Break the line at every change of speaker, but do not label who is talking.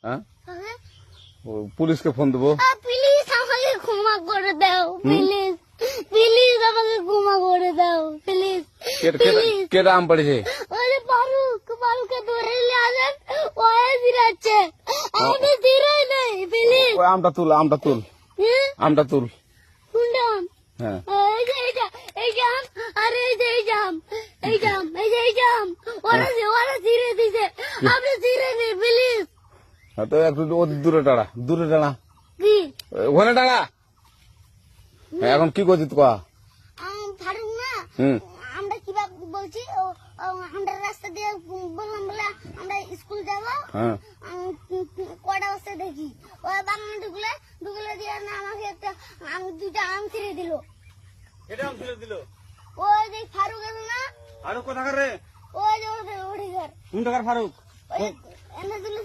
হ্যাঁ
হ্যাঁ?
পুলিশকে ফোন দেবো।
প্লিজ আমাকে ক্ষমা করে দাও, প্লিজ প্লিজ আমাকে ক্ষমা করে দাও, প্লিজ প্লিজ।
কেটা আম পড়েছে?
ওরে ফারুককে ধরে নিয়ে আসেন, ওয়ে দিরাচ্ছে, আমি দিরাই নাই, প্লিজ।
ওই আমটা তুল আমটা তুল
কোনটা আম?
হ্যাঁ
এই যে এই জাম, আরে এই যে এই জাম, এই জাম, ওরা ছিঁড়ে দিছে, আপনি ছিঁড়ে নেই, প্লিজ।
তো একটু দূরে টাড়া
কি
ওখানে টাড়া। এখন কি করছিস কয়া?
ফারুক না,
হুম
আমরা কিভাবে বলছি, আমরা রাস্তা দিয়ে বললাম বলে আমরা স্কুল যাবো,
হ্যাঁ
কটা বস্তা দেখি ওই বাগানে ঢুকলে দিয়ে না আমাকে একটা দুটা আম ছিঁড়ে দিল।
এটা আম ছেড়ে দিল।
ওই যে ফারুক আছে না,
আর কোথাকার রে?
ওই যে ওঠে ঘর,
কোন টাকার ফারুক?
এনে দিল